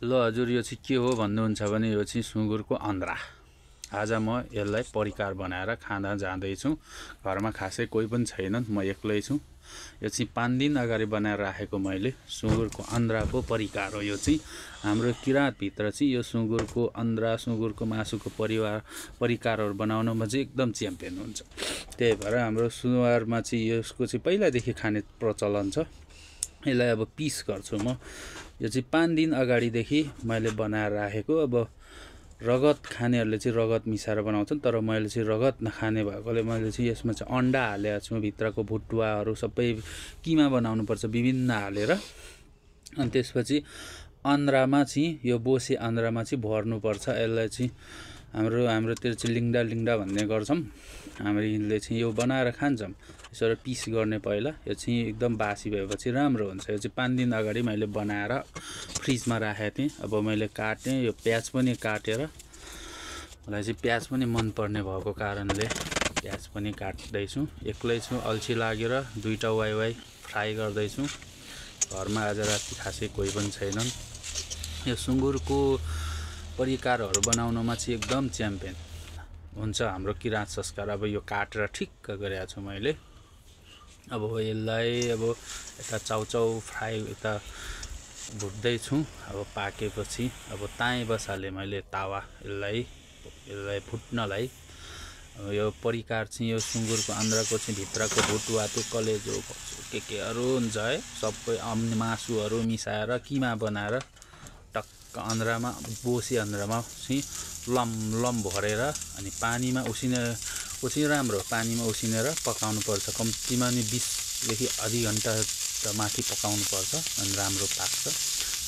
ल हजुर, यो चाहिँ के हो भन्नुहुन्छ भने यो चाहिँ सुँगुरको अन्द्रा। आज म यसलाई परिकार बनाएर खाँदा जाँदैछु। घरमा खासै कोही पनि छैनन्, म एक्लै छु। यो चाहिँ 5 दिन अगाडि बनाएर राखेको मैले सुँगुरको अन्द्राको परिकार हो। यो चाहिँ हाम्रो किराँतभित्र चाहिँ यो सुँगुरको अन्द्रा, सुँगुरको मासुको परिकारहरू बनाउनमा चाहिँ एकदम च्याम्पियन हुन्छ। त्यही भएर हाम्रो सुनुवारमा चाहिँ यसको चाहिँ पहिलादेखि खाने प्रचलन छ। यसलाई अब पिस गर्छु म। यो चाहिँ 5 दिन अगाडिदेखि मैले बनाएर राखेको। अब रगत खानेहरूले चाहिँ रगत मिसाएर बनाउँछन्, तर मैले चाहिँ रगत नखाने भएकोले मैले चाहिँ यसमा चाहिँ अन्डा हालेको छु। भित्रको भुटुवाहरू सबै किमा बनाउनुपर्छ विभिन्न हालेर। अनि त्यसपछि अन्द्रामा चाहिँ यो बोसे अन्द्रामा चाहिँ भर्नुपर्छ। यसलाई चाहिँ हाम्रोतिर चाहिँ लिङ्डा भन्ने गर्छौँ। हामीले चाहिँ यो बनाएर खान्छौँ। यसरी पिस गर्ने पहिला। यो चाहिँ एकदम बासी भएपछि राम्रो हुन्छ। यो चाहिँ 5 दिन अगाडि मैले बनाएर फ्रिजमा राखेको थिएँ। अब मैले काटेँ, यो प्याज पनि काटेर, मलाई चाहिँ प्याज पनि मनपर्ने भएको कारणले प्याज पनि काट्दैछु। एक्लै छु, अल्छी लागेर 2टा वाइ फ्राई गर्दैछु। घरमा आज राति खासै कोही पनि छैनन्। यो सुँगुरको परिकारहरू बनाउनमा चाहिँ एकदम च्याम्पियन हुन्छ हाम्रो किराँत संस्कार। अब यो काटेर ठिक्क गरेको छु मैले। अब यसलाई अब यता चाउचाउ फ्राई यता भुट्दैछु। अब पाकेपछि अब ताई बसाले मैले तावा यसलाई फुट्नलाई। यो परिकार चाहिँ यो सुँगुरको अन्द्राको चाहिँ भित्रको भुटुवा, त्यो कलेजो केहरू हुन्छ है, सबै मासुहरू मिसाएर किमा बनाएर टक्क अन्द्रामा, बोसी अन्द्रामा चाहिँ लम भरेर अनि पानीमा उसिने राम्रो पानीमा उसिनेर पकाउनु पर्छ। कम्तीमा नि 20देखि आधी घन्टा माथि पकाउनु पर्छ अनि राम्रो पाक्छ।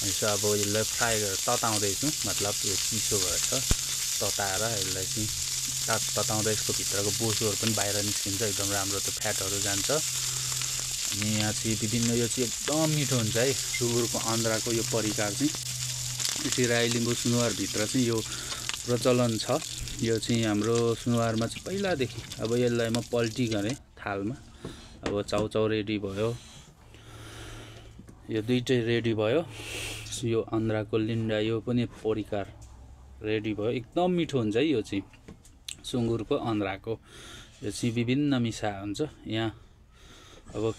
अनि अब यसलाई फ्राई गरेर तताउँदैछु, मतलब यो चिसो भएछ तताएर यसलाई चाहिँ तताउँदा यसको भित्रको बोसोहरू पनि बाहिर निस्किन्छ, एकदम राम्रो त्यो फ्याटहरू जान्छ। अनि यहाँ चाहिँ विभिन्न यो चाहिँ एकदम मिठो हुन्छ है सुँगुरको अन्द्राको यो परिकार चाहिँ। यो चाहिँ राई लिम्बू सुनुवारभित्र चाहिँ यो प्रचलन छ। यो चाहिँ हाम्रो सुनुवारमा चाहिँ पहिलादेखि। अब यसलाई म पल्टी गरेँ थालमा। अब चाउचाउ रेडी भयो, यो दुइटै रेडी भयो। यो अन्द्राको लिन्डा यो पनि परिकार रेडी भयो। एकदम मिठो हुन्छ है यो चाहिँ सुँगुरको अन्द्राको। यो चाहिँ विभिन्न मिसा हुन्छ। यहाँ अब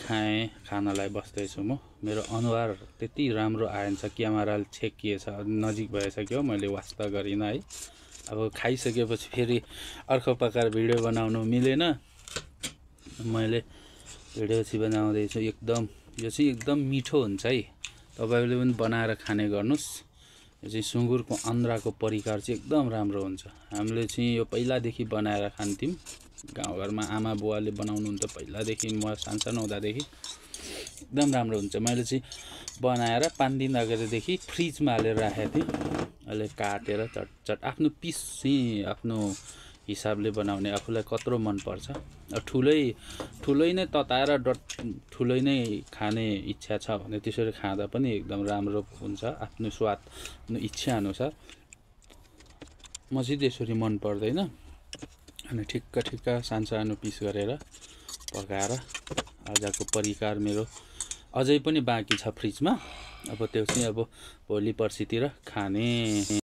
खानालाई बस्दैछु म। मेरो अनुहार त्यति राम्रो आएछ, क्यामेरा छेकिएछ, नजिक भइसक्यो, मैले वास्ता गरिनँ है। अब खाइसकेपछि फेरि अर्को प्रकार भिडियो बनाउनु मिलेन, मैले भिडियो चाहिँ बनाउँदैछु। एकदम यो चाहिँ एकदम मिठो हुन्छ है, तपाईँले पनि बनाएर खाने गर्नुहोस्। यो चाहिँ सुँगुरको अन्द्राको परिकार चाहिँ एकदम राम्रो हुन्छ। हामीले चाहिँ यो पहिलादेखि बनाएर खान्थ्यौँ गाउँघरमा। आमा बुवाले बनाउनुहुन्थ्यो पहिलादेखि, म सानो हुँदादेखि। एकदम राम्रो हुन्छ। मैले चाहिँ बनाएर 5 दिन अगाडिदेखि फ्रिजमा हालेर राखेको थिएँ। अहिले काटेर चटचट आफ्नो पिस चाहिँ आफ्नो हिसाबले बनाउने, आफूलाई कत्रो मनपर्छ। ठुलै नै तताएर ठुलै नै खाने इच्छा छ भने त्यसरी खाँदा पनि एकदम राम्रो हुन्छ, आफ्नो स्वाद, आफ्नो इच्छा अनुसार। म चाहिँ त्यसरी मन पर्दैन। अनि ठिक्क सानो पिस गरेर पकाएर आजको परिकार मेरो अझै पनि बाँकी छ फ्रिजमा। अब त्यो चाहिँ अब भोलि पर्सितिर खाने।